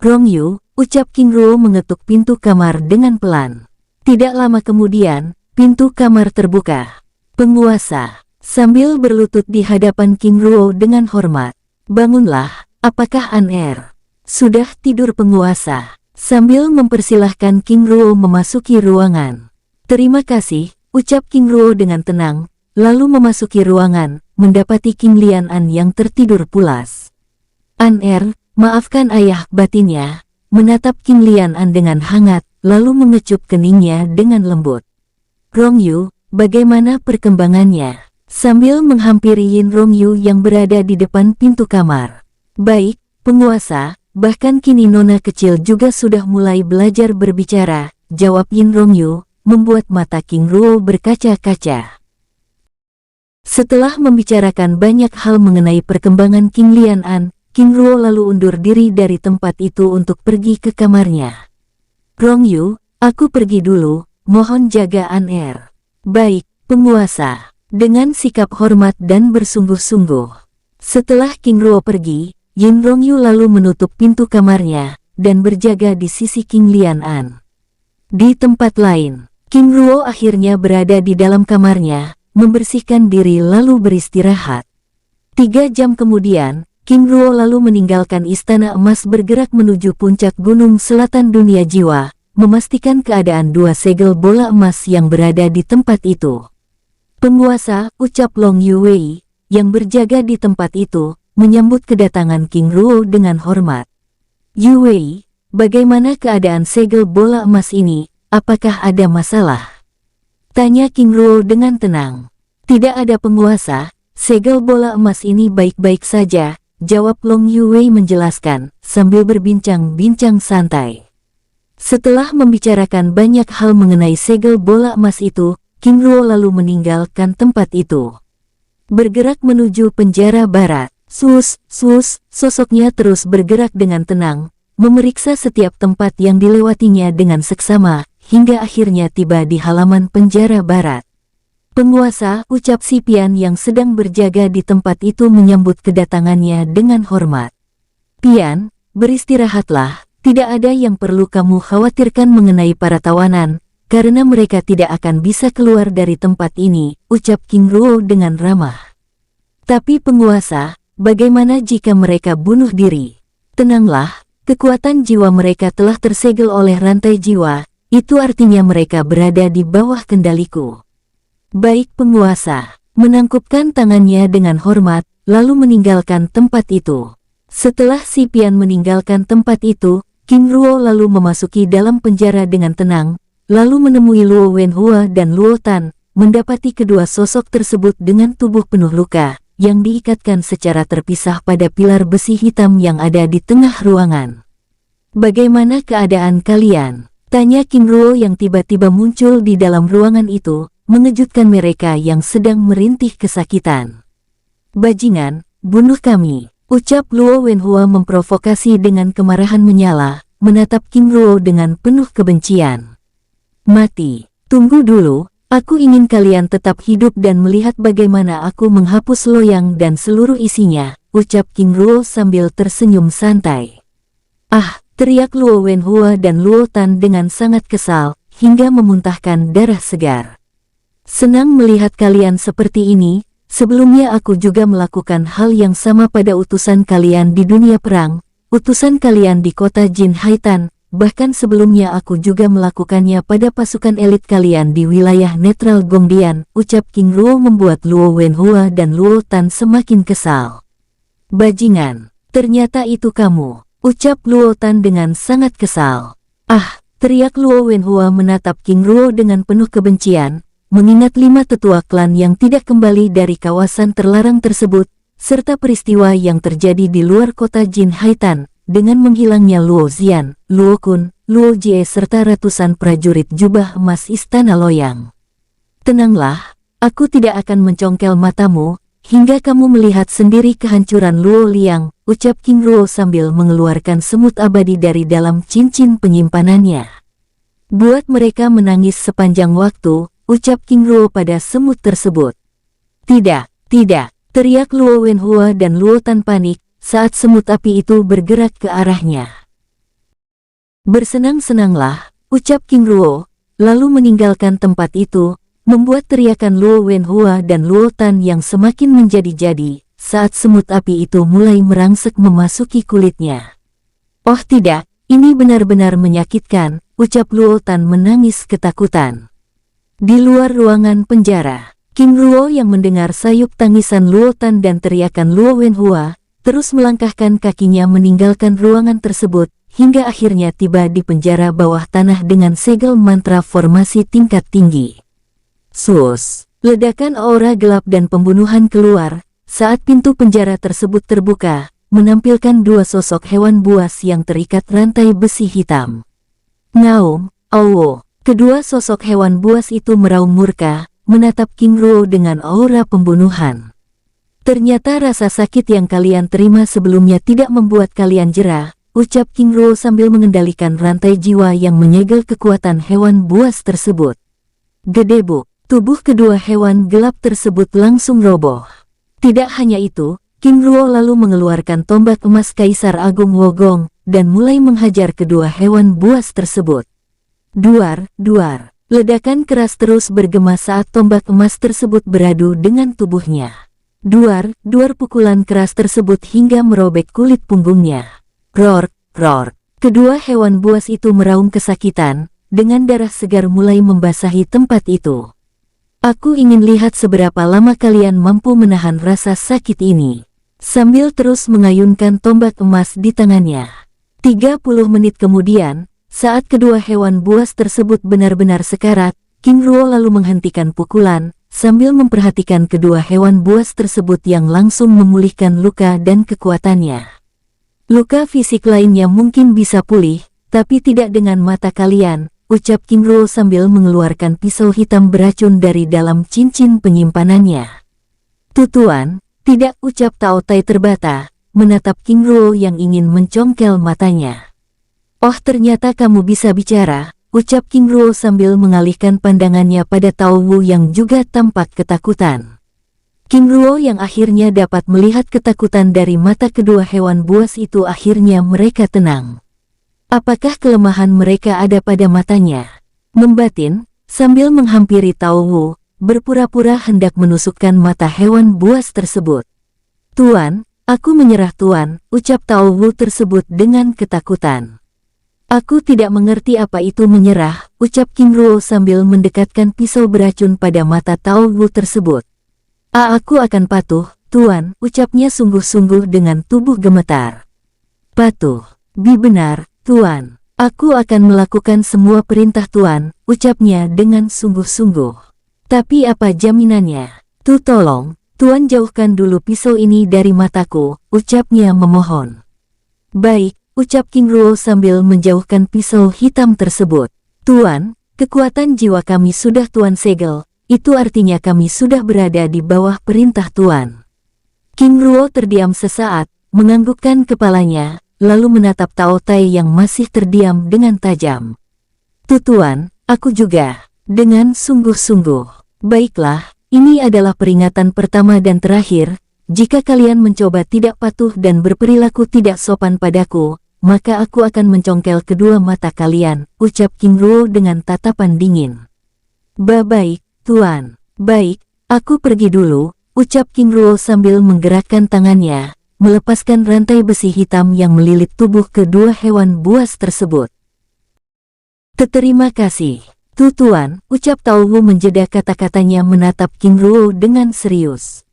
Rongyu, ucap King Ruo mengetuk pintu kamar dengan pelan. Tidak lama kemudian, pintu kamar terbuka. Penguasa. Sambil berlutut di hadapan King Ruo dengan hormat. Bangunlah, apakah An Er? Sudah tidur penguasa? Sambil mempersilahkan King Ruo memasuki ruangan. Terima kasih, ucap King Ruo dengan tenang, lalu memasuki ruangan, mendapati King Lian An yang tertidur pulas. An Er, maafkan ayah, batinnya, menatap King Lian An dengan hangat, lalu mengecup keningnya dengan lembut. Rongyu, bagaimana perkembangannya? Sambil menghampiri Yin Rongyu yang berada di depan pintu kamar. Baik, penguasa, bahkan kini nona kecil juga sudah mulai belajar berbicara, jawab Yin Rongyu, membuat mata King Ruo berkaca-kaca. Setelah membicarakan banyak hal mengenai perkembangan King Lian An, King Ruo lalu undur diri dari tempat itu untuk pergi ke kamarnya. Rongyu, aku pergi dulu, mohon jaga An Er. Baik, penguasa. Dengan sikap hormat dan bersungguh-sungguh. Setelah King Ruo pergi, Yin Rongyu lalu menutup pintu kamarnya, dan berjaga di sisi King Lian An. Di tempat lain, King Ruo akhirnya berada di dalam kamarnya, membersihkan diri lalu beristirahat. 3 jam kemudian, King Ruo lalu meninggalkan istana emas bergerak menuju puncak gunung selatan dunia jiwa, memastikan keadaan 2 segel bola emas yang berada di tempat itu. Penguasa, ucap Long Yuwei, yang berjaga di tempat itu, menyambut kedatangan King Ruo dengan hormat. Yuwei, bagaimana keadaan segel bola emas ini, apakah ada masalah? Tanya King Ruo dengan tenang. Tidak ada penguasa, segel bola emas ini baik-baik saja, jawab Long Yuwei menjelaskan, sambil berbincang-bincang santai. Setelah membicarakan banyak hal mengenai segel bola emas itu, King Ruo lalu meninggalkan tempat itu. Bergerak menuju penjara barat. Sosoknya terus bergerak dengan tenang, memeriksa setiap tempat yang dilewatinya dengan seksama, hingga akhirnya tiba di halaman penjara barat. Penguasa, ucap si Pian yang sedang berjaga di tempat itu menyambut kedatangannya dengan hormat. Pian, beristirahatlah, tidak ada yang perlu kamu khawatirkan mengenai para tawanan, karena mereka tidak akan bisa keluar dari tempat ini, ucap King Ruo dengan ramah. Tapi penguasa, bagaimana jika mereka bunuh diri? Tenanglah, Kekuatan jiwa mereka telah tersegel oleh rantai jiwa, itu artinya mereka berada di bawah kendaliku. Baik penguasa, menangkupkan tangannya dengan hormat, lalu meninggalkan tempat itu. Setelah Si Pian meninggalkan tempat itu, King Ruo lalu memasuki dalam penjara dengan tenang, lalu menemui Luo Wenhua dan Luo Tan, mendapati kedua sosok tersebut dengan tubuh penuh luka, yang diikatkan secara terpisah pada pilar besi hitam yang ada di tengah ruangan. "Bagaimana keadaan kalian?" tanya King Ruo yang tiba-tiba muncul di dalam ruangan itu, mengejutkan mereka yang sedang merintih kesakitan. "Bajingan, bunuh kami," ucap Luo Wenhua memprovokasi dengan kemarahan menyala, menatap King Ruo dengan penuh kebencian. "Mati, tunggu dulu. Aku ingin kalian tetap hidup dan melihat bagaimana aku menghapus loyang dan seluruh isinya," ucap King Ruo sambil tersenyum santai. "Ah!" teriak Luo Wenhua dan Luo Tan dengan sangat kesal, hingga memuntahkan darah segar. "Senang melihat kalian seperti ini. Sebelumnya aku juga melakukan hal yang sama pada utusan kalian di dunia perang, utusan kalian di kota Jin Haitan. Bahkan sebelumnya aku juga melakukannya pada pasukan elit kalian di wilayah netral Gongdian," ucap King Ruo membuat Luo Wenhua dan Luo Tan semakin kesal. "Bajingan, ternyata itu kamu," ucap Luo Tan dengan sangat kesal. "Ah!" teriak Luo Wenhua menatap King Ruo dengan penuh kebencian, mengingat 5 tetua klan yang tidak kembali dari kawasan terlarang tersebut, serta peristiwa yang terjadi di luar kota Jin Haitan, dengan menghilangnya Luo Xian, Luo Kun, Luo Jie serta ratusan prajurit jubah emas Istana Loyang. "Tenanglah, aku tidak akan mencongkel matamu, hingga kamu melihat sendiri kehancuran Luo Liang," ucap King Ruo sambil mengeluarkan semut abadi dari dalam cincin penyimpanannya. "Buat mereka menangis sepanjang waktu," ucap King Ruo pada semut tersebut. "Tidak, tidak," teriak Luo Wenhua dan Luo Tan panik saat semut api itu bergerak ke arahnya. "Bersenang-senanglah," ucap King Ruo, lalu meninggalkan tempat itu, membuat teriakan Luo Wenhua dan Luo Tan yang semakin menjadi-jadi saat semut api itu mulai merangsek memasuki kulitnya. "Oh tidak, ini benar-benar menyakitkan," ucap Luo Tan menangis ketakutan. Di luar ruangan penjara, King Ruo yang mendengar sayup tangisan Luo Tan dan teriakan Luo Wenhua, terus melangkahkan kakinya meninggalkan ruangan tersebut, hingga akhirnya tiba di penjara bawah tanah dengan segel mantra formasi tingkat tinggi. Sus! Ledakan aura gelap dan pembunuhan keluar, saat pintu penjara tersebut terbuka, menampilkan 2 sosok hewan buas yang terikat rantai besi hitam. "Ngaum, Awo!" Kedua sosok hewan buas itu meraung murka, menatap King Ruo dengan aura pembunuhan. "Ternyata rasa sakit yang kalian terima sebelumnya tidak membuat kalian jera," ucap King Ruo sambil mengendalikan rantai jiwa yang menyegel kekuatan hewan buas tersebut. Gedebuk, tubuh kedua hewan gelap tersebut langsung roboh. Tidak hanya itu, King Ruo lalu mengeluarkan tombak emas Kaisar Agung Wogong, dan mulai menghajar kedua hewan buas tersebut. Duar, duar. Ledakan keras terus bergema saat tombak emas tersebut beradu dengan tubuhnya. Duar, duar pukulan keras tersebut hingga merobek kulit punggungnya. Roar, roar. Kedua hewan buas itu meraung kesakitan, dengan darah segar mulai membasahi tempat itu. "Aku ingin lihat seberapa lama kalian mampu menahan rasa sakit ini," sambil terus mengayunkan tombak emas di tangannya. 30 menit kemudian, saat kedua hewan buas tersebut benar-benar sekarat, King Ruo lalu menghentikan pukulan, sambil memperhatikan kedua hewan buas tersebut yang langsung memulihkan luka dan kekuatannya. "Luka fisik lainnya mungkin bisa pulih, tapi tidak dengan mata kalian," ucap King Ruo sambil mengeluarkan pisau hitam beracun dari dalam cincin penyimpanannya. "Tutuan, tidak," ucap Tao Tai terbata, menatap King Ruo yang ingin mencongkel matanya. "Oh ternyata kamu bisa bicara," ucap King Ruo sambil mengalihkan pandangannya pada Tao Wu yang juga tampak ketakutan. King Ruo yang akhirnya dapat melihat ketakutan dari mata kedua hewan buas itu, akhirnya mereka tenang. Apakah kelemahan mereka ada pada matanya? Membatin, sambil menghampiri Tao Wu, berpura-pura hendak menusukkan mata hewan buas tersebut. "Tuan, Aku menyerah Tuan, ucap Tao Wu tersebut dengan ketakutan. Aku tidak mengerti apa itu menyerah, ucap King Ruo sambil mendekatkan pisau beracun pada mata Tao Wu tersebut. Aku akan patuh, Tuan, ucapnya sungguh-sungguh dengan tubuh gemetar. Patuh. Benar, Tuan. Aku akan melakukan semua perintah Tuan, ucapnya dengan sungguh-sungguh. Tapi apa jaminannya? Tolong, Tuan jauhkan dulu pisau ini dari mataku, ucapnya memohon. Baik, ucap King Ruo sambil menjauhkan pisau hitam tersebut. Tuan, kekuatan jiwa kami sudah Tuan segel, itu artinya kami sudah berada di bawah perintah Tuan. King Ruo terdiam sesaat, menganggukkan kepalanya, lalu menatap Tao Tai yang masih terdiam dengan tajam. Tuan, aku juga. Dengan sungguh-sungguh. Baiklah, ini adalah peringatan pertama dan terakhir. Jika kalian mencoba tidak patuh dan berperilaku tidak sopan padaku, maka aku akan mencongkel kedua mata kalian, ucap King Ruo dengan tatapan dingin. Baik, Tuan. Baik, aku pergi dulu, ucap King Ruo sambil menggerakkan tangannya, melepaskan rantai besi hitam yang melilit tubuh kedua hewan buas tersebut. Terima kasih. Tuan, ucap Tao Wu menjeda kata-katanya menatap King Ruo dengan serius.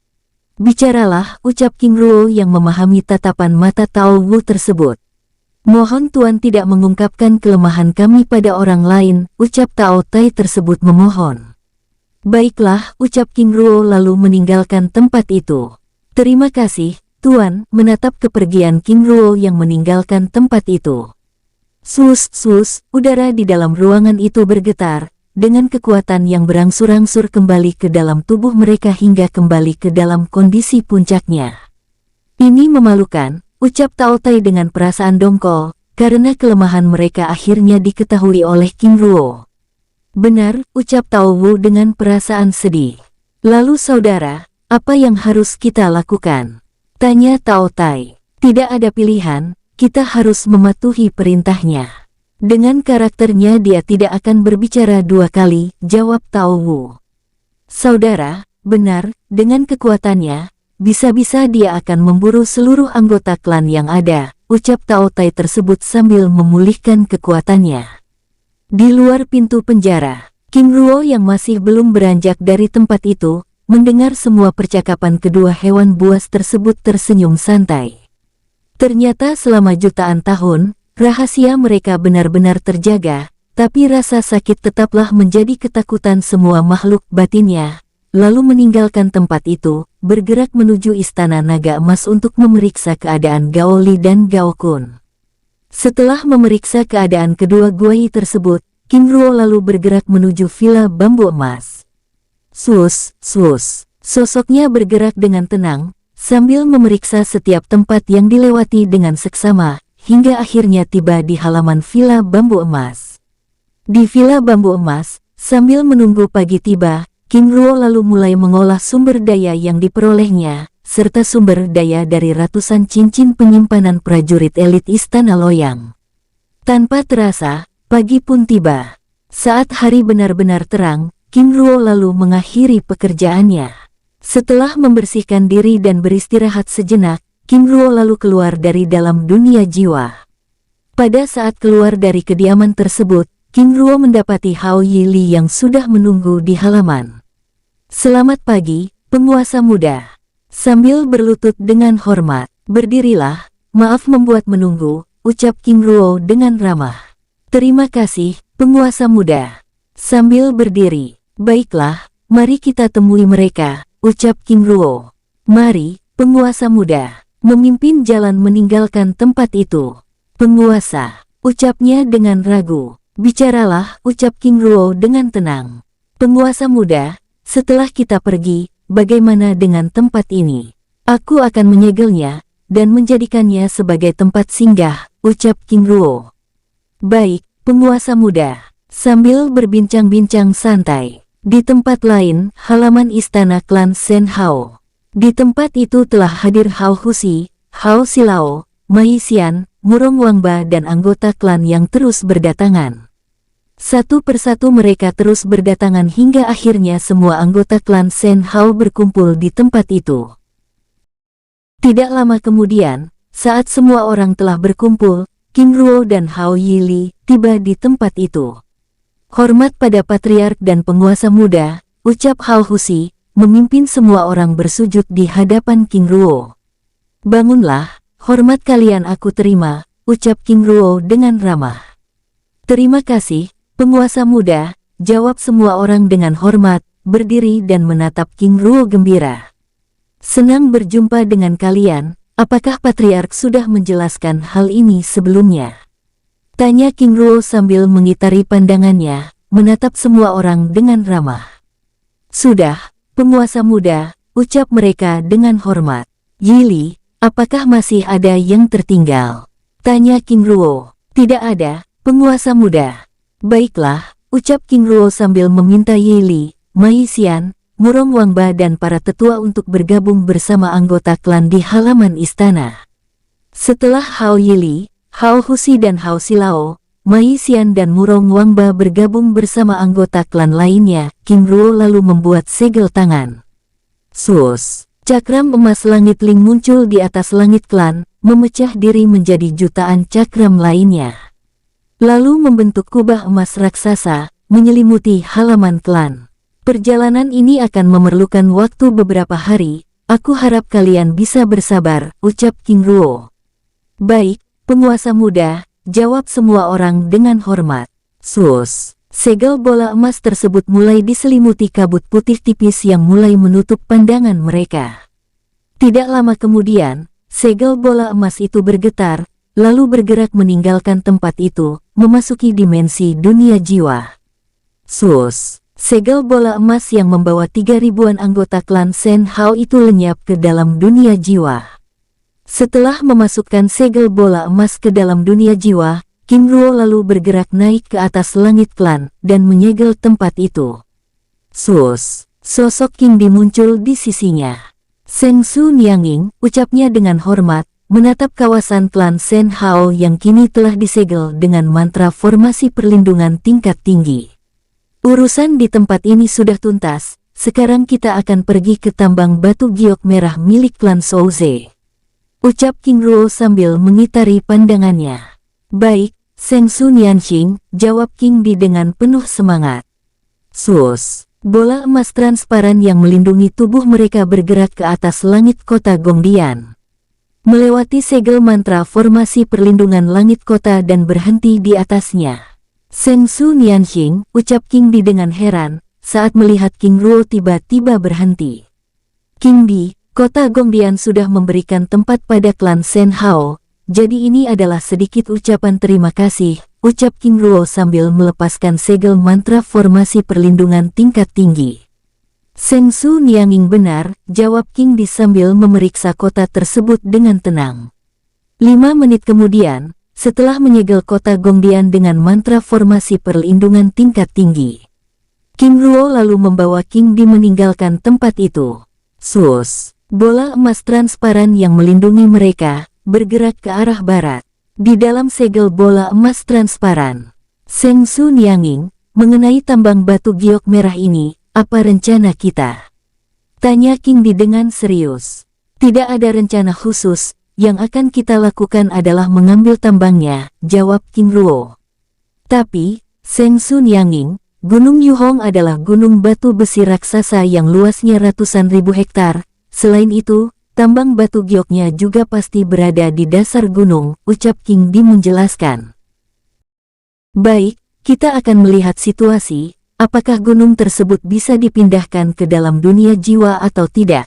Bicaralah, ucap King Ruo yang memahami tatapan mata Tao Wu tersebut. Mohon Tuan tidak mengungkapkan kelemahan kami pada orang lain, ucap Tao Tai tersebut memohon. Baiklah, ucap King Ruo lalu meninggalkan tempat itu. Terima kasih, Tuan, menatap kepergian King Ruo yang meninggalkan tempat itu. Sus, udara di dalam ruangan itu bergetar, dengan kekuatan yang berangsur-angsur kembali ke dalam tubuh mereka hingga kembali ke dalam kondisi puncaknya. Ini memalukan, ucap Tao Tai dengan perasaan dongkol, karena kelemahan mereka akhirnya diketahui oleh King Ruo. Benar, ucap Tao Wu dengan perasaan sedih. Lalu saudara, apa yang harus kita lakukan? Tanya Tao Tai. Tidak ada pilihan, kita harus mematuhi perintahnya. Dengan karakternya dia tidak akan berbicara dua kali, jawab Tao Wu. Saudara, benar, dengan kekuatannya, bisa-bisa dia akan memburu seluruh anggota klan yang ada, ucap Tao Tai tersebut sambil memulihkan kekuatannya. Di luar pintu penjara, King Ruo yang masih belum beranjak dari tempat itu, mendengar semua percakapan kedua hewan buas tersebut tersenyum santai. Ternyata selama jutaan tahun, rahasia mereka benar-benar terjaga, tapi rasa sakit tetaplah menjadi ketakutan semua makhluk batinnya. Lalu meninggalkan tempat itu, bergerak menuju Istana Naga Emas untuk memeriksa keadaan Gao Li dan Gao Kun. Setelah memeriksa keadaan kedua guai tersebut, King Ruo lalu bergerak menuju Villa Bambu Emas. Sosoknya bergerak dengan tenang, sambil memeriksa setiap tempat yang dilewati dengan seksama, hingga akhirnya tiba di halaman Villa Bambu Emas. Di Villa Bambu Emas, sambil menunggu pagi tiba, King Ruo lalu mulai mengolah sumber daya yang diperolehnya, serta sumber daya dari ratusan cincin penyimpanan prajurit elit Istana Loyang. Tanpa terasa, pagi pun tiba. Saat hari benar-benar terang, King Ruo lalu mengakhiri pekerjaannya. Setelah membersihkan diri dan beristirahat sejenak, King Ruo lalu keluar dari dalam dunia jiwa. Pada saat keluar dari kediaman tersebut, King Ruo mendapati Hao Yili yang sudah menunggu di halaman. Selamat pagi, penguasa muda. Sambil berlutut dengan hormat, berdirilah, maaf membuat menunggu, ucap King Ruo dengan ramah. Terima kasih, penguasa muda. Sambil berdiri, baiklah, mari kita temui mereka, ucap King Ruo. Mari, penguasa muda, memimpin jalan meninggalkan tempat itu. Penguasa, ucapnya dengan ragu. Bicaralah, ucap King Ruo dengan tenang. Penguasa muda, setelah kita pergi, bagaimana dengan tempat ini? Aku akan menyegelnya, dan menjadikannya sebagai tempat singgah, ucap King Ruo. Baik, penguasa muda. Sambil berbincang-bincang santai, di tempat lain, halaman istana klan Shen Hao. Di tempat itu telah hadir Hao Husi, Hao Silao, Mai Xian, Murong Wangba dan anggota klan yang terus berdatangan. Satu persatu mereka terus berdatangan hingga akhirnya semua anggota klan Shen Hao berkumpul di tempat itu. Tidak lama kemudian, saat semua orang telah berkumpul, King Ruo dan Hao Yili tiba di tempat itu. Hormat pada patriark dan penguasa muda, ucap Hao Husi, memimpin semua orang bersujud di hadapan King Ruo. Bangunlah, hormat kalian aku terima, ucap King Ruo dengan ramah. Terima kasih, penguasa muda, jawab semua orang dengan hormat, berdiri dan menatap King Ruo gembira. Senang berjumpa dengan kalian, apakah patriark sudah menjelaskan hal ini sebelumnya? Tanya King Ruo sambil mengitari pandangannya, menatap semua orang dengan ramah. Sudah, penguasa muda, ucap mereka dengan hormat. Yili, apakah masih ada yang tertinggal? Tanya King Ruo. Tidak ada, penguasa muda. Baiklah, ucap King Ruo sambil meminta Yili, Mai Xian, Murong Wangba dan para tetua untuk bergabung bersama anggota klan di halaman istana. Setelah Hao Yili, Hao Husi dan Hao Silao, Mai Xian dan Murong Wangba bergabung bersama anggota klan lainnya, King Ruo lalu membuat segel tangan. Sus, cakram emas langit Ling muncul di atas langit klan, memecah diri menjadi jutaan cakram lainnya. Lalu membentuk kubah emas raksasa, menyelimuti halaman klan. Perjalanan ini akan memerlukan waktu beberapa hari, aku harap kalian bisa bersabar, ucap King Ruo. Baik, penguasa muda, jawab semua orang dengan hormat. Sus, segel bola emas tersebut mulai diselimuti kabut putih tipis yang mulai menutup pandangan mereka. Tidak lama kemudian, segel bola emas itu bergetar, lalu bergerak meninggalkan tempat itu, memasuki dimensi dunia jiwa. Sus. Segel bola emas yang membawa 3.000-an anggota klan Shen Hao itu lenyap ke dalam dunia jiwa. Setelah memasukkan segel bola emas ke dalam dunia jiwa, King Ruo lalu bergerak naik ke atas langit klan dan menyegel tempat itu. Sus, sosok King Di muncul di sisinya. Seng Su Nianging, ucapnya dengan hormat, menatap kawasan klan Shen Hao yang kini telah disegel dengan mantra formasi perlindungan tingkat tinggi. Urusan di tempat ini sudah tuntas, sekarang kita akan pergi ke tambang batu giok merah milik klan Souze. Ucap King Ruo sambil mengitari pandangannya. Baik, Seng Su Nianxing, jawab King Di dengan penuh semangat. Sus, bola emas transparan yang melindungi tubuh mereka bergerak ke atas langit kota Gongdian. Melewati segel mantra formasi perlindungan langit kota dan berhenti di atasnya. Seng Su Nianxing, ucap King Di dengan heran, saat melihat King Ruo tiba-tiba berhenti. King Di, kota Gongdian sudah memberikan tempat pada klan Shen Hao, jadi ini adalah sedikit ucapan terima kasih, ucap King Ruo sambil melepaskan segel mantra formasi perlindungan tingkat tinggi. Seng Su Nianging benar, jawab King Di sambil memeriksa kota tersebut dengan tenang. 5 menit kemudian, setelah menyegel kota Gongdian dengan mantra formasi perlindungan tingkat tinggi, King Ruo lalu membawa King Di meninggalkan tempat itu. Sus, bola emas transparan yang melindungi mereka, bergerak ke arah barat. Di dalam segel bola emas transparan, Seng Su Nianging, mengenai tambang batu giok merah ini, apa rencana kita? Tanya King Di dengan serius. Tidak ada rencana khusus. Yang akan kita lakukan adalah mengambil tambangnya, jawab King Ruo. Tapi, Seng Su Nianging, Gunung Yuhong adalah gunung batu besi raksasa yang luasnya ratusan ribu hektar. Selain itu, tambang batu gioknya juga pasti berada di dasar gunung, ucap King Di menjelaskan. Baik, kita akan melihat situasi, apakah gunung tersebut bisa dipindahkan ke dalam dunia jiwa atau tidak.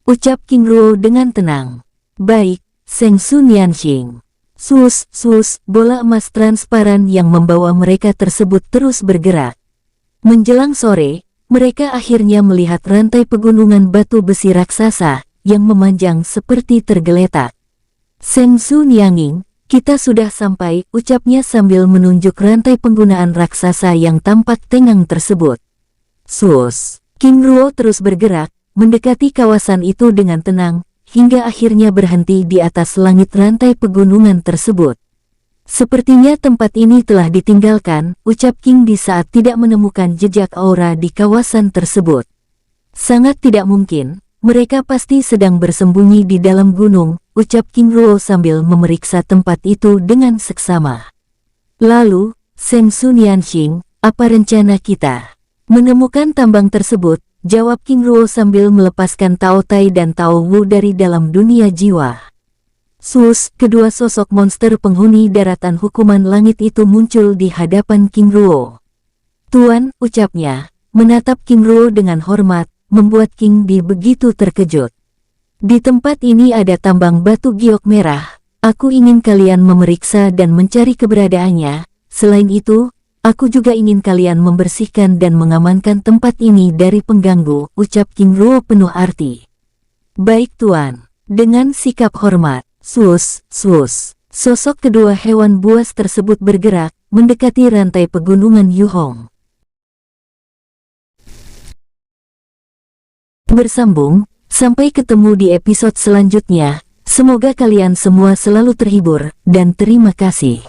Ucap King Ruo dengan tenang. Baik, Seng Su Nianxing. Sus, bola emas transparan yang membawa mereka tersebut terus bergerak. Menjelang sore, mereka akhirnya melihat rantai pegunungan batu besi raksasa yang memanjang seperti tergeletak. Seng Su Nianging, kita sudah sampai, ucapnya sambil menunjuk rantai penggunaan raksasa yang tampak tenggang tersebut. Sus, King Ruo terus bergerak, mendekati kawasan itu dengan tenang, hingga akhirnya berhenti di atas langit rantai pegunungan tersebut. Sepertinya tempat ini telah ditinggalkan, ucap King Di saat tidak menemukan jejak aura di kawasan tersebut. Sangat tidak mungkin, Mereka pasti sedang bersembunyi di dalam gunung, ucap King Ruo sambil memeriksa tempat itu dengan seksama. Lalu, Seng Sun Yanxing, apa rencana kita? Menemukan tambang tersebut, jawab King Ruo sambil melepaskan Tao Tai dan Tao Wu dari dalam dunia jiwa. Sus, kedua sosok monster penghuni daratan hukuman langit itu muncul di hadapan King Ruo. Tuan, ucapnya, menatap King Ruo dengan hormat, membuat King Bi begitu terkejut. Di tempat ini ada tambang batu giok merah. Aku ingin kalian memeriksa dan mencari keberadaannya. Selain itu, aku juga ingin kalian membersihkan dan mengamankan tempat ini dari pengganggu, ucap King Ruo penuh arti. Baik tuan. Dengan sikap hormat, sus. Sosok kedua hewan buas tersebut bergerak, mendekati rantai pegunungan Yuhong. Bersambung, sampai ketemu di episode selanjutnya. Semoga kalian semua selalu terhibur, dan terima kasih.